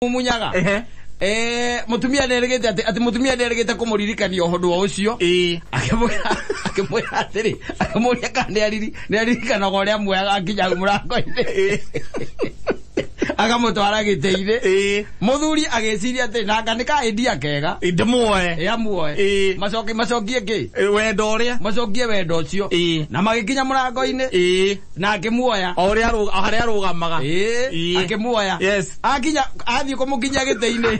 Munyaga mutumia neregete ati mutumia neregete kumuririkania uhondo ucio akimwira atiri akamuria kandi aririkana goria mwaga akinya murango-ini akamutwara giteire muthuri ageciria ati nanga nika endia kega indemuoe amuoe macokie ki wendo uria macokie wendo ucio na magikinya murango-ini na akimuoya oria haria arugamaga akimuoya akinya athie kumukinya giteine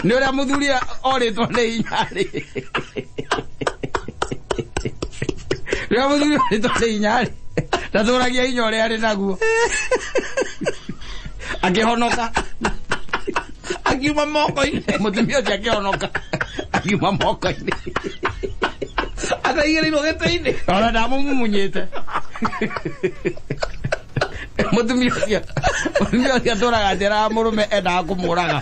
ni uria muthuri oritwo ni inyari ria muthuri oritwo ni inyari taturagia inya uria ari naguo akihonoka akiuma moko-ini mutumia ucio akihonoka akiuma moko-ini ataigereirwo gĩtĩ-inĩ ona ndamũmumunyĩte mutumia ucio atũraga njĩra mũrũme endaga kũmũraga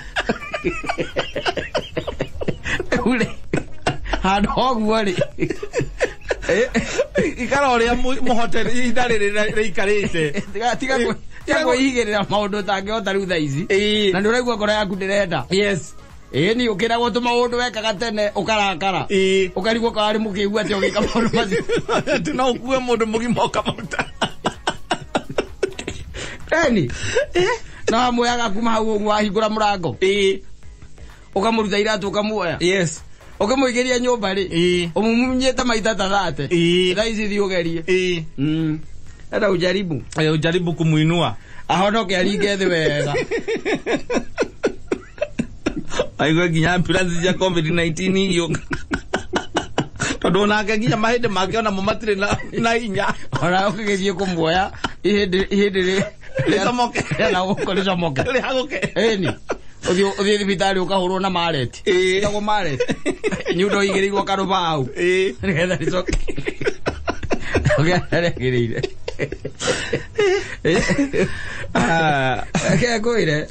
ule handũ ũguo rĩ ikara ũrĩa mũhoteri ihinda rĩrĩ rĩikarĩte tiga kwĩhigĩrĩra maũndũ ũtangĩhota rĩu thaa ici na nĩ ũraigua ngoro yaku ndĩrenda ni ukiragwo tumaundu wekaga tene ukarakara ukarigwo kari mukigu ati ugika maundu macio tuna ukue mundu mugima ukamuta na muyaga kuma hau uguo ahingura murango ukamuruta iratu ukamuoya ukamuigiria nyumba ri umumunyite maita ta thate thaici thi ugerie enda ujaribu kumuinua ahonoke aringe thi wega aigua nginya ambulance cia COVID-19 iyo tondu nake nginya mahindi make ona mo matire na hinya ona ukigithie kumuoya ihindi ricomoke na ukori comoke rihaguke ni uthie thibitari ukahurwo na mareti itago mareti nyundo igirirwo karuba hau nigetha ricoke ugiaregereire kwire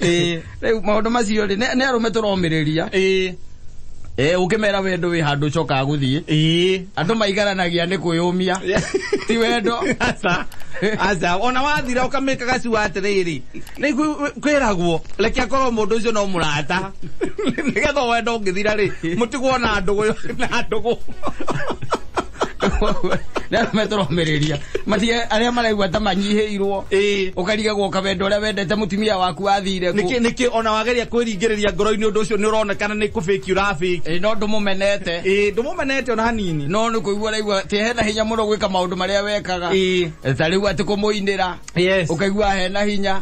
riu maundu macio ri ne arume turomiriria ukimera wendo wi handu coka guthie andu maigaranagia ni kwiyumia ti wendo asa ona wathira ukameka gacu atiriri ni kwiragwo reke akorwo mundu ucio no murata nigetha wendo ngithira ri mutigwo na ndugu na metromereria matie aria maraigwa ta manyiheirwo ukarigagwo kabendo uria wendete mutumia waku athire niki ona wageria kwiringiriria ngoro-ini undu ucio ni uronekana ni kufiki urafiki no ndumumenete ndumumenete ona hanini no ni kuigua raigua ti hena hinya muno gwika maundu maria wekaga ta riu ati kumuinira ukaigua hena hinya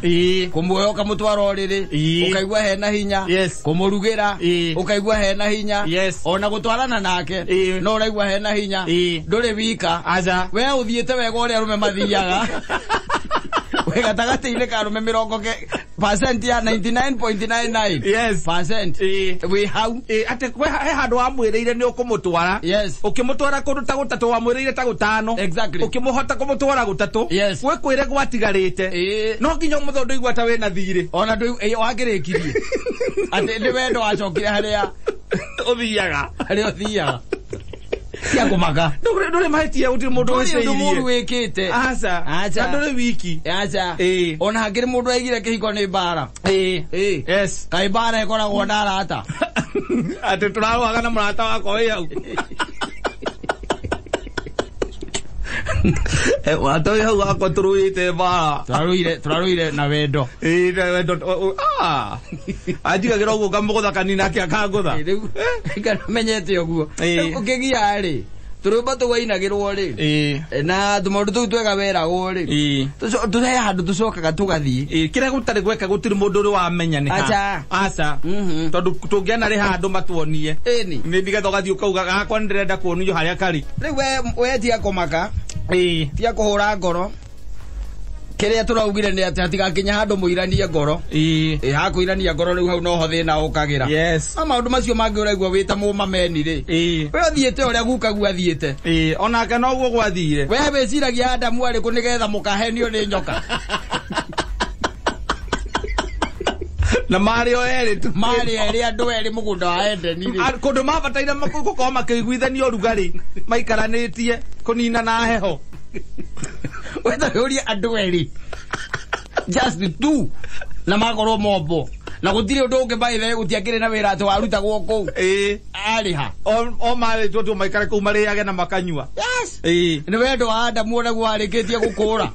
kumuoya ukamutwara uriri ukaigua hena hinya kumurugira ukaigua hena hinya ona gutwarana nake no uraigua hena hinya nduri wika aja we uthiete wega uria arume mathiaga we gatagati-ini ka arume 90% ya 99.99% we hau ate we he handu wamwiriire ni ukumutwara ukimutwara kundu ta gutatu wamwiriire ta gutano ukimuhota kumutwara gutatu we kwire gwatigarite no nginya muthondo igwa ta wena thiri ona ndu wagirikirie ati ndi wendo wacokire haria uthiaga cia kumaka ndure mahitia uti mundu wiciirie mundu wikite acha ndure wiki ona hakiri mundu aigire kihiko ni bara kai bara ikoragwo na arata ati turaruaga na murata wako wi hau watu hau wako turuite bara turaruire na wendo wendo ajigagira uguo kamuguthakanini nake akangutha kana menyete uguo ukigia ri turumba tuwainagirwo ri na tumaundu tuu twega weragwo ri tuhe handu tucokaga tugathie kiria gutari gweka gutiri mundu uri wamenya ni aca tondu tungiana ri handu matuonie ni ndigetha ugathie ukauga gakwa ndirenda kuonio haria kari riu we tia kumaka tia kuhura ngoro kiria turaugire ni ati hatigakinya handu muiranie ngoro hakuirania ngoro riu hau no ho thina ukagira maundu macio mangi uraigua wita mumameni ri we athiete uria gukagu athiete onake no guo gwathire we wiciragia Adamu ariku nigetha mukahenio ni nyoka na mario eri andu eri mugunda wa Edeni ri kundu mabataire gukorwo makiguithania urugari maikaranitie kunina na heho wetha uria andu eri just two na makorwo mombo na gutire undu unge baithe gutiakire na wira ati waruta guoko ariha o mare tu maikare ku mariage na makanyua yes ni wendo wa Adamu wona gwarikitie gukura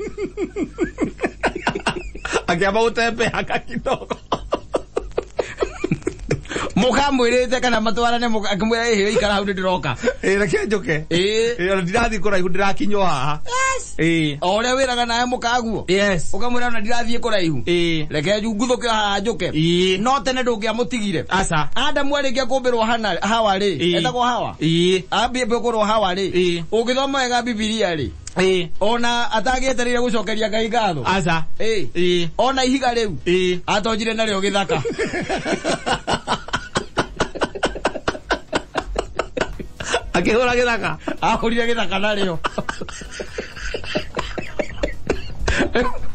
akiamba utepe haka kidogo mukamwirite kana matwarane akimwira hiyo ikara hau ndiroka reke njoke ndirathi kuraihu ndirakinywa haha yes ore wiraga nae mukaguo yes ukamwira na ndirathie kuraihu reke nguthuke haha njoke no tene ndungiamutigire asa Adamu arikia kumbirwo Hawa ri etagwo Hawa ambie kurwo Hawa ri ugithoma wega Biblia ri ona atagieterire gucokeria Ngai ngatho asa ona ihiga riu atonjire nario githaka akihura githaka ahurire githaka nario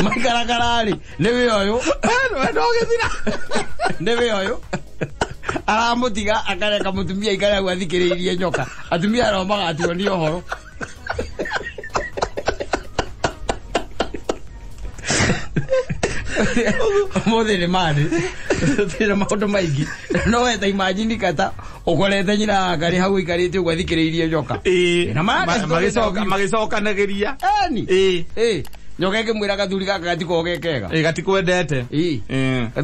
maikarakarari niwe uyu ndogithira niwe uyu aramutiga akareka mutumia ikara gwathikiririe nyoka atumia aromaga atuonie uhoro Mothe mani tira maundu maingi no weta imagine kata ukorete nyina ngari hau ikarite gwathikiririe nyoka na magicokanagĩria nyoka ikimwira gathuri gaka gatikogekega gatikwendete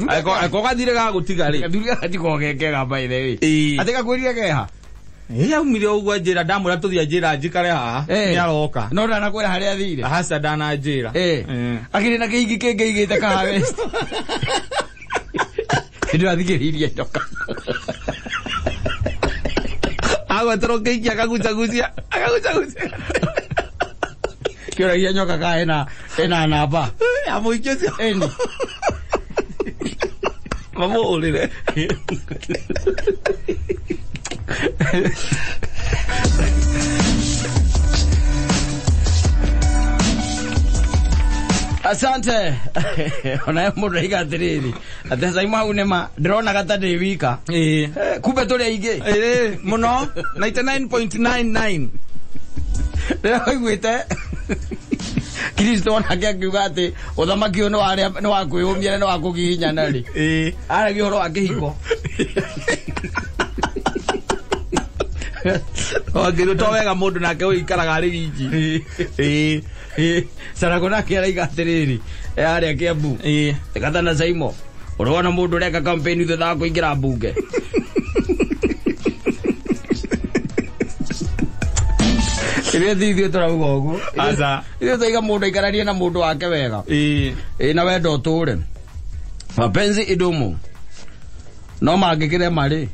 ako gathire gagutiga ri gathuri gatikogekega by the way atika kwirire keha aumire uguo njira ndamwira tuthia njira njikare haha ni aroka no ndanakwira haria athire hasa ndana njira akiri na kiingi kingi igite kaha west ndio athikiririe nyoka agwetero kiingi akagucagucia kira hiyo nyoka ka ena namba amuikicio eni mamulire asante ona mundu igatiriri atesa imau nema ndrona gata ndi wika kumbe tuli aige muno 99.99 ndiraiguite Kristo onake akiuga ati uthamaki uyu ni wa kwiyumia ni wa kugihinyana ri aragi horo wa kihiko ogiru to wega mundu nake uikaraga ri wiki sarako nake araiga atiriri aria Kiambu gatana Saimo urona mundu reka campaign thutha kuingira mbunge ile thithio turauga uguo aza ile taiga mundu ikarania na mundu wake wega na wendo ture mapenzi idumu no mangikire mari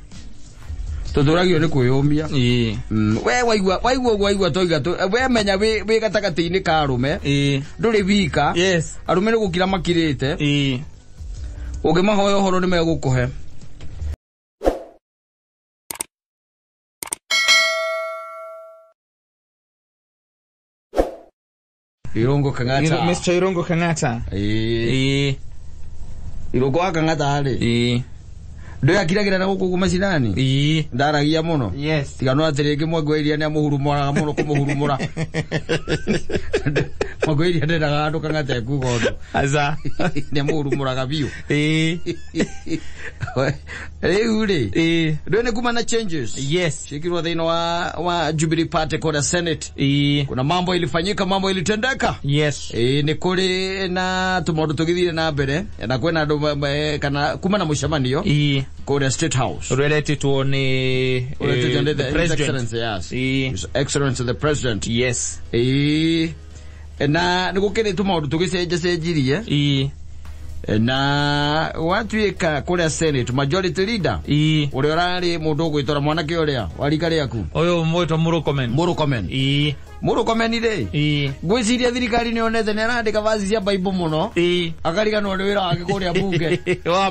tuturagio ni kwiyumia we waigua toiga to we menya we gatagati-ini ka arume nduri wika yes arume ni gukira makirite ugimahoya uhoro ni megukuhe Irungu Kang'ata Mr. Irungu Kang'ata Irungu wa Kang'ata ari ndo yakiragira na guku macinani ndaragia muno yes tiga no atiriki mwangwiria ni amuhurumura muno kumuhurumura mwangwiria nderaga andu Kang'ata kugondo aza ni amuhurumuraga biu uri ndo ne kuma na changes yes shikirwa thina wa Jubilee Party kwa Senate kuna mambo ilifanyika mambo ilitendeka yes ni kuri na tumondo tugithire na mbere na kwena andu kana kuma na mucemanio kwa State House related to the Excellency yes His Excellency the President yes na nigukire tumondo tugicenjirie na watuika kule Senate majority leader uri orari mundu gwitora mwanake uria warika riaku uyu mwito Murukomen ire gwiciria thirikari ni onete ni arandika vazi cia Bible muno akariga no wira wake kuria bunge wa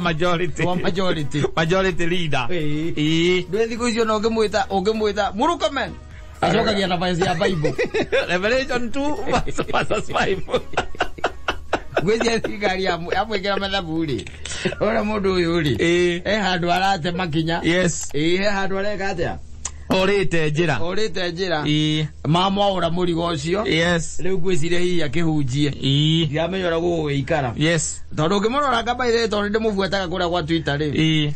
majority leader ndwe thiku icio no ngimwita Murukomen acokagia na vazi ya Bible Revelation 2 verse 5 gwiciria thirikari amwikira mathabu ri ora mundu uyu ri handu arate makinya yes handu areka atia orite njira mama ora murigo ucio riu gwiciria hihi akihunjie ndiamenyora gugikara tondu ngimurora ngabaire tondu ndimubuetaga kuria gwa Twitter ri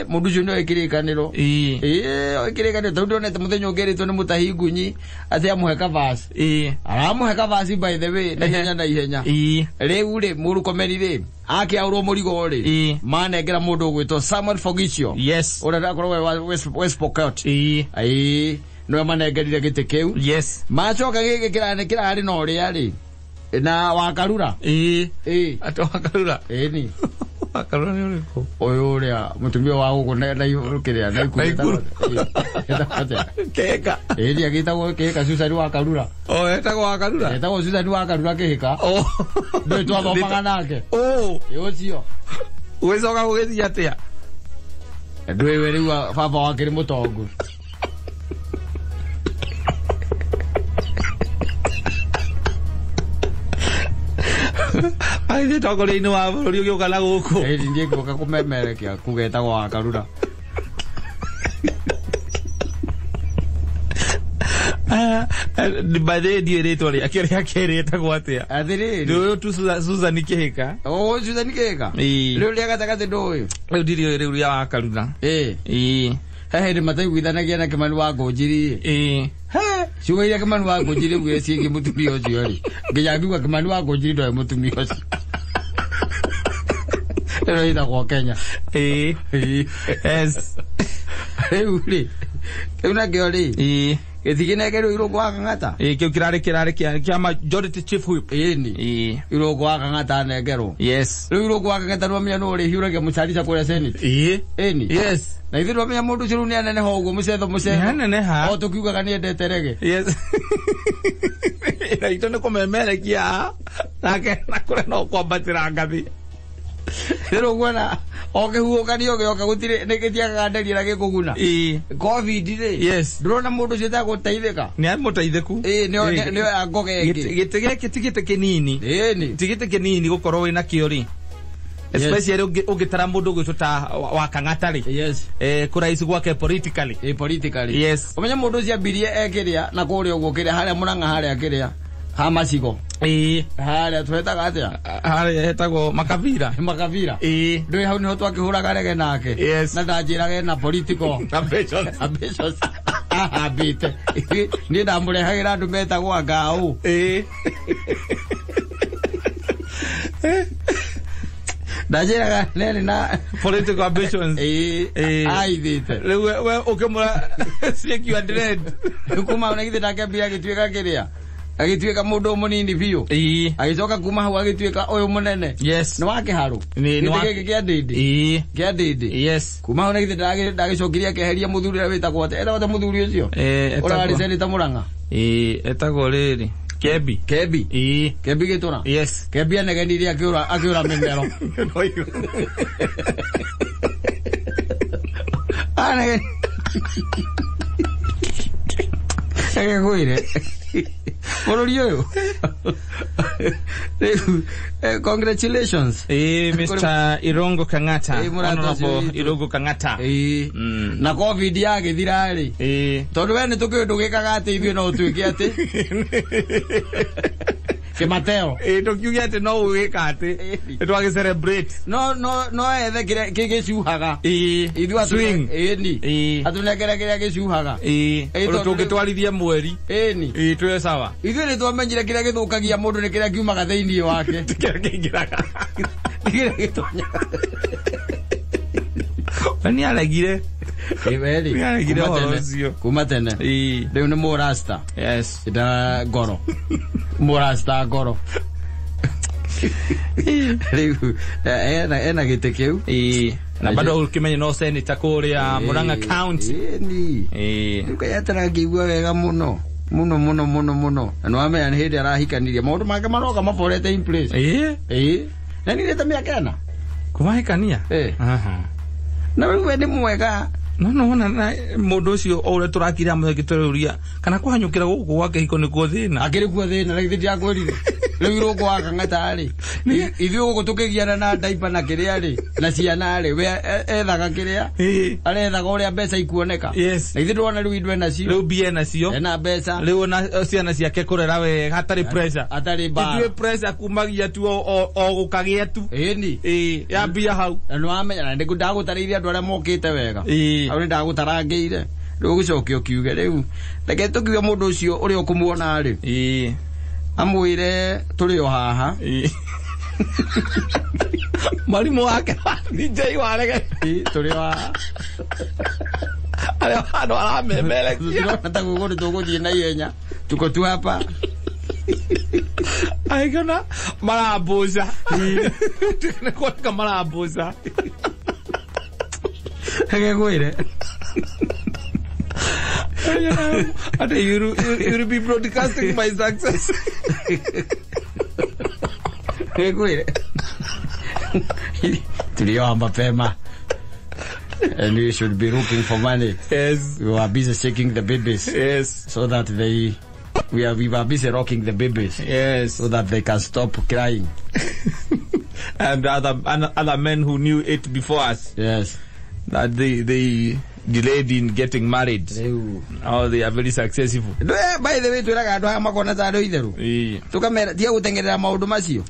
mundu ucio ndio ikirikaniro ikirikaniro tondu ndonete muthenya ungiritwo ni mutahi ngunyi ati amuhe kavasi aramuhe kavasi by the way na ihenya riu ri murukomeri ri akiaurwo murigo ri manengera mundu gwitwo Samuel Fogicio ura ndakorwo West Pokot no manengerire gite kiu macoka gike kirari no ri ari na wakarura ato wakarura ni wakarura ni uriko oyo ria mutumia wa guko na irukiria na ikuru keka ria gitagwo keka Susan wakarura etagwo wakarura etagwo Susan wakarura keka ndo twathomanga nake yocio uwezoga ugithia atia ndwewe riu baba wake ri mutongu ai toko ri no aburi ugiuka na guku ndiye kuka kumemerekia kugeta gwa karura ni bade direto ri akere etagwo atia athiri ndio tu Susan Kihika Susan Kihika riu ria gatagati ndoyo riu ndirio riu ria wa karura hehe ni matai gwithanagia na Kimani wa Ngonjiri ciuga iria Kimani wa Ngonjiri gwe ciĩgiĩ mũtumia ũcio rĩ nginya ngiuga Kimani wa Ngonjiri ndoe mũtumia ũcio rĩu ithagwo Kenya rĩu rĩ kĩu nakĩo rĩ gĩtiginengerwo Irũngũ wa Kang'ata kĩu kĩrarĩ kĩa Majority Chief Whip Irũngũ wa Kang'ata nengerwo rĩu Irũngũ wa Kang'ata nĩwamenya nũ ũrĩhiũragia mũcarica kũrĩa Senate na ithuĩ twamenya mũndũ ũcio rĩu nĩaneneha ũguo mũcetho o tũkiugaga nĩendete rege na itũ nĩ kũmemerekia nake na kũrĩa no kwambatĩra ngathĩ rĩu nguona o kĩhuhũkanio gĩoka gũtirĩ nĩgĩtiagaga nderi na gĩkũguna COVID rĩ ndũrona mũndũ ũcio etagũteithĩka nĩamũteithĩku nĩo angoge gĩtĩ gĩkĩ ti gĩtĩ kĩnini ti gĩtĩ kĩnini gũkorwo wĩna kĩo rĩ especially ungitara mundu gwituta wa Kang'ata ri kuraici gwake politically umenya mundu ucio ambirie ekiria na kuria uguo kiria haria Murang'a haria kiria ha macigo haria twetaga atia haria hetagwo makavira ndui hau niho twakihuraga rege nake na ndanjiraga na political ambitions abite ni ndamurehagira andu metagwo ngau ndajiraga nene na political ambitions aithite riu we ukimura cieki dread kuma unagithe ndakambia gituika kiria agituika mundu munini biu agicoka kuma hau agituika uyu munene ni wake haru ni wake kia ndindi kuma hau unagithe ndagicokiria keheria muthuri ria witagwo ate eta muthuri ucio urari Senator Murang'a etagwo riri Kebi gituna Kebi anegenirie akiura mimero gwire bururi uyu congratulations Mr. Irũngũ Kang'ata Honorable Irũngũ Kang'ata na COVID yagithira ri tondu we ni tukindu gikaga ati ithuĩ no tuike ati Kimateo tukiuge ati no wika ati twage celebrate no ethe kigicuhaga ithuĩ swing atunengera kiria gicuhaga tungitwarithia mweri twĩ sawa ithuĩ ni twamenyire kiria githukagia mundu ni kiria kiumaga thĩinĩ wake kiria kingiraga kiria gitonyaga ni alegire kuma tene riu ni murasta ita ngoro murasta ngoro riu ena gĩtĩ kĩu na bado ukimenya no Senator kuria Murang'a County riu kayatara ngĩigua wega muno no amenya ni hindi arahikanirie maundu make maroga maborete in place na nirete mĩaka ena kumahikania na we ni mwega no na mundu ucio ore turakira mutheki tururia kana kuhanyukira guku gwake hiko ni kuthina akiri kuthina na githiti akwirire Leo kwa kangata ri. Ithio go tukigiana na daipa na kiria ri. Na ciana ri we ethaga kiria. Arethaga uria mbeca ikuoneka. Na ithio ndona riu indwe na cio. Riu bie na cio. Na mbeca. Riu na ciana ciake kurera we hatari pressure. Atari ba. Ithio pressure kumagia tu o gukagia tu. Ni. Ya bia hau. No amenya na ndagutariithia andu aria mokite wega. Au ni ndagutarangire. Riu gucokio kiuge riu. Reke tukiuga mundu ucio uri okumuona ri. Amwire turi o haha. Marimu wake DJ warege. Turi o haha. Ale hano aramemele. Tunataka kugondo tugothie na ihenya. Tuko tu hapa. Aigana marabuza. Tukana kwa marabuza. Hege kwire. You'll be broadcasting my success. Kwire. Tulio mapema. And we should be looking for money. Yes. We are busy shaking the babies. Yes. So that we are busy rocking the babies. Yes. So that they can stop crying. And other men who knew it before us. Yes. That they delayed in getting married. Oh, they are very successful. By the way, turaga andu aya makona ta andu itheru. Tukamera tia gutengerera maundu macio.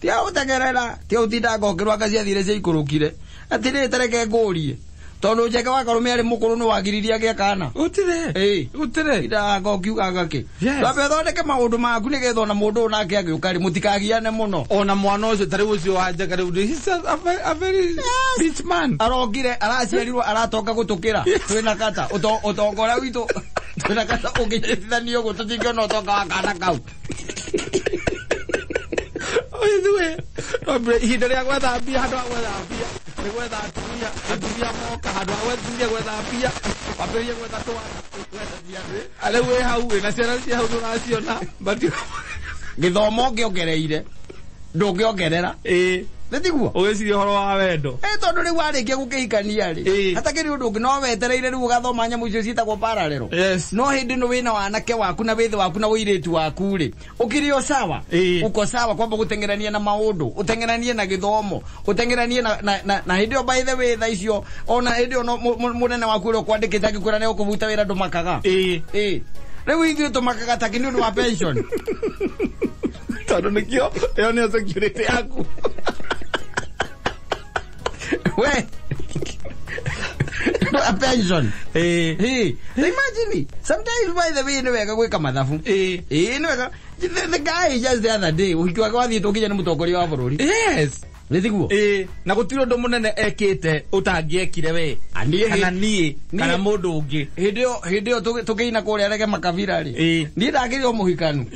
Tia gutengerera, tia utinda ngokirwa kacia thire cia ikurukire. Atire tereke ngurie. Tondu njeke wa karume ari mukuru no wagiriria gia kana. Utire. Utire. Ida ngokiuga ngake. Twabe thondeke maundu maku ni getho na mundu nake agiukari mutikagiane muno. Ona mwana ucio tari ucio wanje kare he's a very rich man. Arongire araciarirwo aratonga gutukira. Twina kata utongora witu. Twina kata unginyitithanio gututingiona utonga wa kana kau. Oye duwe. Ihinda ria gwethambia handu ha gwethambia. Ni gwethambia. Atumia moka handu ha gwethambia. Wambirie gwetha twana. Ale we hau na ciana cia hau turaciona. Githomo ngiongereire. Ndungiongerera. Nitiguo. Ugiciria horo wa wendo. Tondu riu arikia gukihikania ri. Hatakiri undu ungi no wetereire riu ugathoma nyamu icio ciitagwo parallel. No hindi no wina wanake waku na withe waku na wiritu waku ri. Ukirio sawa. Uko sawa kwamba gutengerania na maundu, utengeranie na githomo, utengeranie na hindi o by the way tha icio ona hindi ono munene waku ri kwandikite agikwira ne ukuvuta wira ndumakaga. Riu ithuĩ tumakaga ta kindu wa pension. Tondu nikio yo ni security yaku. We a pension. Imagine sometimes by the way no wega gwika mathabu. No wega the guy just the other day ukiwa kwathi tukinya ni mutongoria wa bururi. Yes. Nitiguo. Na gutiro ndo munene ekite utangiekire we. Kana nie kana mundu ungi. Hindio tukiina kuria rege makavira ri. Ni ndagirio muhikanu.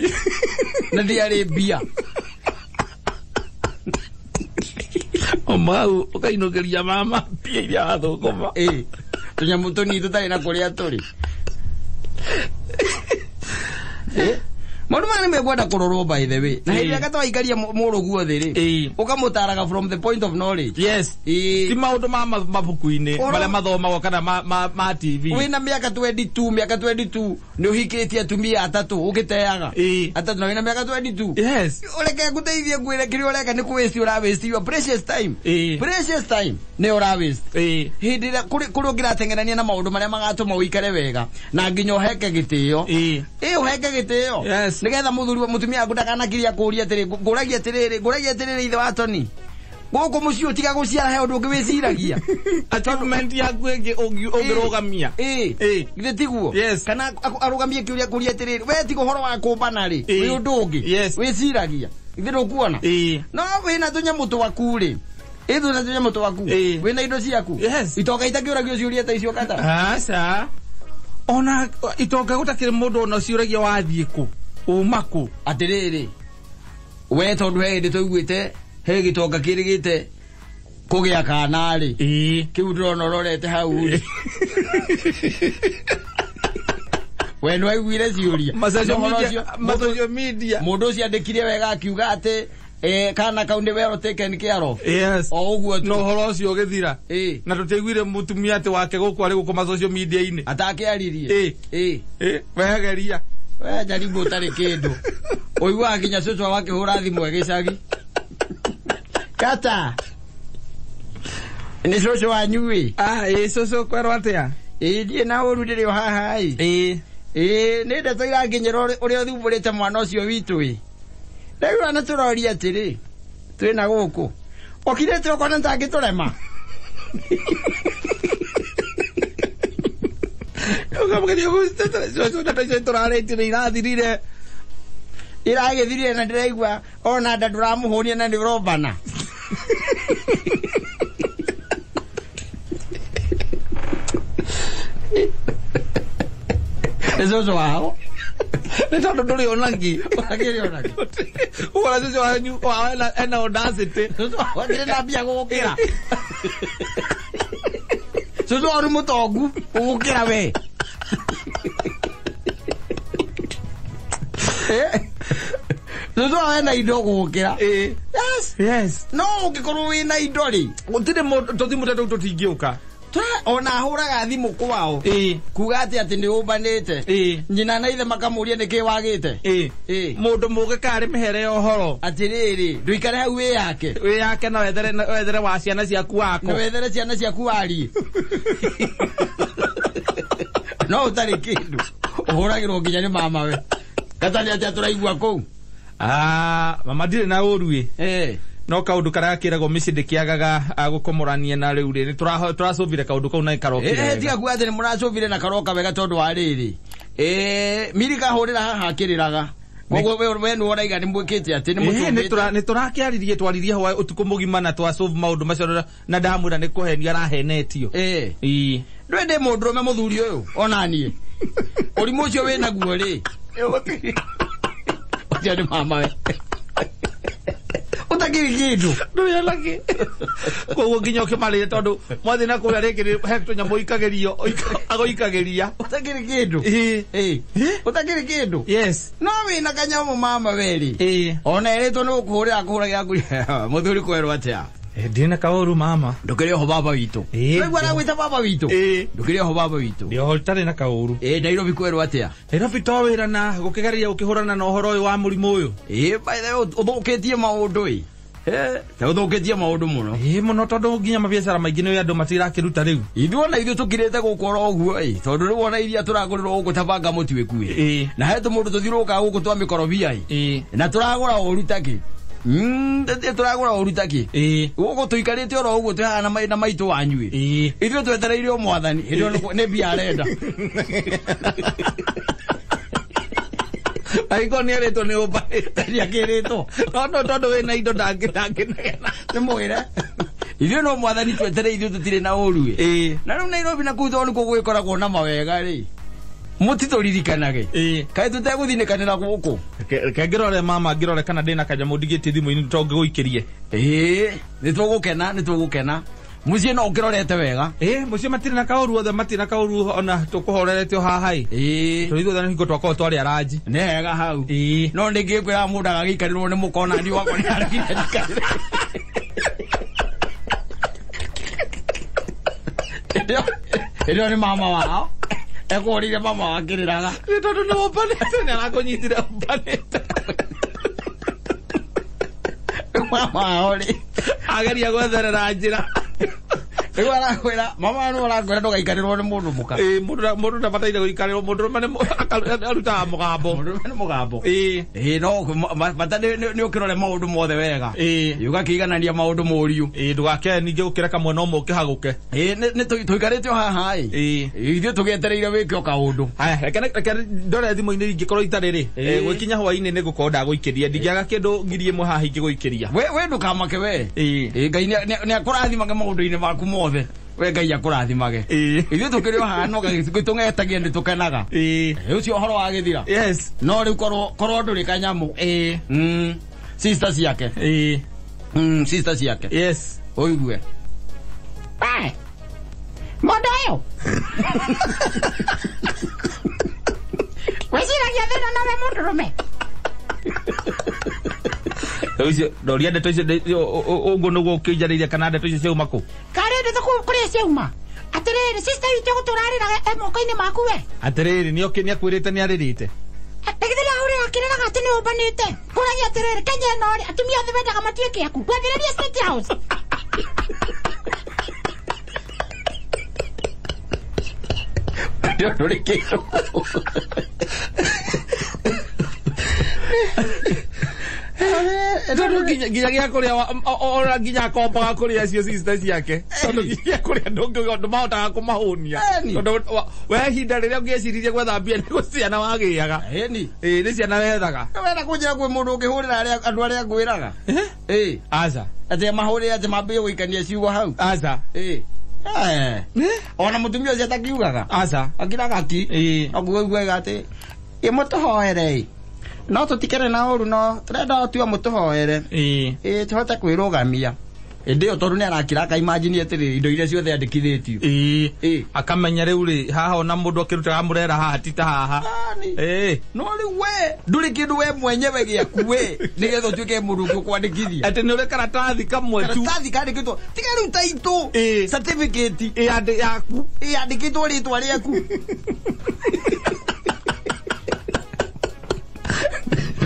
Na ndiari bia. Omau ukainogeria mama pia iria athukuma. Tunyamu tuni tutari na kuria turi. Mundu mane megwenda kurorwo by the way. Na hiria gatwaikaria muruguo thiri. Ukamutaraga from the point of knowledge. Yes. Ti maundu ma mabuku-ini maria mathomagwo kana ma TV. Wina miaka 22 ni uhikitie atumia atatu ugiteaga. Atatu na wina miaka 22. Yes. Ureke guteithie ngwire kiri ureka ni kuwesti ura waste your precious time. Precious time ni ura waste. Hindi kuri ngiratengerania na maundu maria magatuma uikare wega na nginya uheke gitio. Uheke gitio. Yes. Nigetha mutumia aku ndakanakiria kuria atiri nguragia atiriri ithe wa Tony guku mucio tiga guciara he undu ngwiciragia achievement yaku ingi ungirugamia githe tiguo kana arugamie kuria atiriri we tigo horo wa kumbana ri wi undu ungi wiciragia githe ndukuona no wina tunyamu twaku ri ithu na tunyamu twaku wina indo ciaku itoka itakiuragio ciuria ta icio kata asa ona itoka gutakire mundu ona ciuragia wathie ku umaku atiriri we tondu he ndi tuiguite he gitonga kirigite kugia kana ri kiu ndrona urorete hau we no aiguire ciuria social media mundu ucio andikire wega akiuga ati kana kaunde wero taken care of. Yes. O uguo no horo cio githira. Na tutiguire mutumia ati wake guku ari gukoma social media ini. Atake aririe. Wehegeria. we jaribu utari kindu oigwa kinya cucu wake hura thimu egicagi kata ni cucu wanyu wi cucu kwerwo atia ndie na uru ndiri haha ni ndeto iranginyira uria thumburite mwana ucio witu wi riu ana turoria atiri twina guku okirete ukona ntangiturema ukamugenia gusta turarĩtire irathirire iragithirire na ndiraigua ona nda nduramuhunia na ndirobana ezozo wao nĩ tondũ ndũrĩ onangi ũgora cucu wanyu ena audacity ndĩrĩ na mbia gũgũkĩra cucu wao nĩ mũtongu gũgũkĩra we cucu wao ena indo gũgũkĩra yes no ũngĩkorwo wĩna indo rĩ gũtirĩ tũthimũ tũtũ tũtingĩũka ona huraga thimu kwao kuga ati ni umbanite nyina na ithe makamuria niki wagite mundu muge kari mihere ohoro atiriri nduikare hau wi yake na wethere wa ciana ciaku wako no wethere ciana ciaku wari no utari kindu uhuragirwo nginya ni mama we katani ati aturaigua kuu mama ndire na urui no kaundu karakiragwo mici ndikiagaga gukomorania na riu ri turacovire kaundu kau na karokire tiga kuga ati ni muracovire na karoka wega tondu wa riri mirika hurira haha kiriraga koguo we nu oraiga ni mwikite ati ni mucovite ni turakiaririe twaririe hwa utuku mugima na twacove maundu macio na ndamwira ni kuhenia arahenetio ndwende mundu me muthuri uyu onanie urimu ucio wina guo ri ucio ni mama we utakiri kindu nduya laki koguo nginya ukimarire tondu mwathi na kuria rikiri hekto nyamo ikagerio agoikageria utakiri kindu utakiri kindu yes no wina kanyamu mama weri ona eretwo ni gukuhurira kuhuragira kuria muthuri kwerwo atia ndina kauru mama ndukire ho baba witu wewe aragwita baba witu ndukire ho baba witu ndio holtare na kauru Nairobi kwerwo atia Nairobi towira na gukigeria ukihurana na uhoro uyu wa murimu uyu by the way uthukitie maundu ta uthukitie maundu muno muno tondu nginya mabiacara maingi ni andu matirakiruta riu ithuona ithu tukirete gukora oguo tondu riu ona iria turagurirwo guku tabanga mutiwe kuire na hetu mundu tuthiruka guku twa mikorobia na turagura urutaki turagura urutaki guku tuikarite oro uguo tuhana na maitu wanyu ithu twetereire o mwathani ndio ne bia arenda aiko ni areto ni oba ya kireto no tondu we na indo ndangina ni mwira ithu no mwathani twetere ithu tutire na uru na riu Nairobi na kutho ni kugwikoragwo na mawega ri mutitulirikanage kai tuteguthinekanira guku kengirore mama ngirore kana ndina kanyamu ndigite thimu-ini tongiguikirie ni tugukena mucie no ukirorete wega mucie matire na kauru othe matire na kauru ona tukuhorerete haha tuithu thana hingo twako twari araji ne hega hau no ndingikwira mundu agagikarirwo ni mukona ndi wako ni aragika ndio ni mama wao ekorire mama wakiriraga ni tondu no panete ni arakunyitire panete mama ori ageria gwetherera njira Ego arakwira mama no arakwira ndugaikarĩrwo nĩ mũndũ muka mũndũ ndabataire gũikarĩrwo mũndũ aruta mũgambo no bata nĩ ũkĩrore maũndũ mothe wega ũgakĩiganania maũndũ mũriũ ndũgake ningĩ gũkĩra kamwe no mũkĩhagũke nĩ tũikarĩte haha ithuĩ tũgĩetereire wĩke o kaũndũ reke ndore thimũ-inĩ ingĩkorwo itarĩ rĩ gwĩkinya hwainĩ nĩ gũkorwo ndagũikĩria ndingĩaga kĩndũ ngiri ĩmwe haha ingĩgũikĩria we ndũkamake we Ngai nĩ akũrathimage maũndũ-inĩ maku mothe we Ngai akũrathimage ithuĩ tũkĩrĩ o haha no gĩtũng'etagia nĩ tũkenaga ũcio ũhoro wa gĩthira no rĩu korwo ndũrĩ kanyamu sister ciake sister ciake ũigue mũndũ ũyũ wĩciragia thĩna nawe mũndũrũme ucio ndoria ndeto icio uguo niguo ukinjariria kana ndeto icio ciauma ku kare ndeto kuria ciauma atiriri sister witu guturariraga moko-ini maku we atiriri ni akwirite ni aririte Ekithira uri akirera gatini ubanite. Kuragia tirere Kenya no ri atumia othe bendaga matuike yaku. Twathireria State House. Yo no le quiero. Tondu nginya gya kuria ora nginya komba kuria cio sisters yake tondu nginya kuria ndungi mahotaga kumahunia tondu we hinda riria ngeciririe gwethambia ni guciana wagiaga ni ciana wethaga wena kunjira kwi mundu ungihurira andu aria ngwiraga aca ati mahurire ati mambie guikania ciugo hau aca ona mutumia ucio atakiugaga aca akiraga ki aguiguaga ati imutuhoere no tutikere na uru no turenda otua mutuhoere tuhote kwirugamia ndio tondu ni arakira ka imagine atiri indo iria ciothe andikithitio akamenya riu ri haha ona mundu akirutaga murera haha tita haha no riu we nduri kindu we mwenyewe giaku we nigetho tuike mundu kwandikithia ati ni uri karatathi kamwe tu karatathi kandikitwo tiga riu taito certificate ande yaku andikitwo ritwa riaku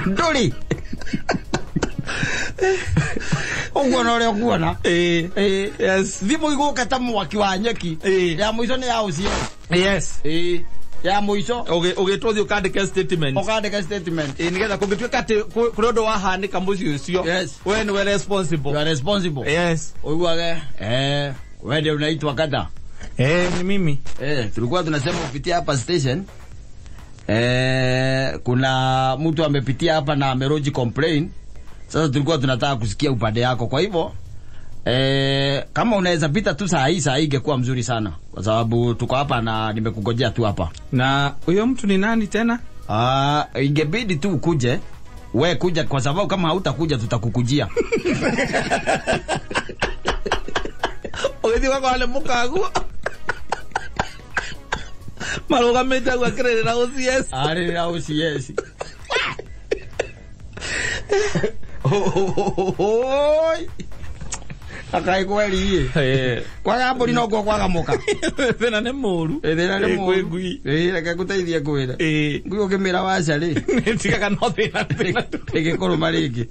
nduri Ugona ore ugona yes thimu iguka ta mwaki wa nyeki ya muico ni ya ucio yes ya muico ugitwothi ukandika statement nigetha kungituika ati kuri undu wahanika muci ucio we ni responsible you are responsible yes uiguage we ndio unaitwa kada ni mimi tulikuwa tunasema kupitia hapa station kuna mtu amepitia hapa na ameroji complain. Sasa tulikuwa tunataka kusikia upande yako. Kwa hivyo kama unaweza pita tu saa hii ingekuwa mzuri sana. Kwa sababu tuko hapa na nimekungojea tu hapa. Na huyo mtu ni nani tena? Ingebidi tu ukuje. We kuja kwa sababu kama hautakuja tutakukujia. Ogethi wako wale mukagu. Maroga meta kwa krere na OCS. Are na OCS. Akai kweli kwa hapo ni noko kwa gamoka thena ne muru ngui reke guteithia kwira ngui ukimira waca ri tigaga no thena ege koroma ringi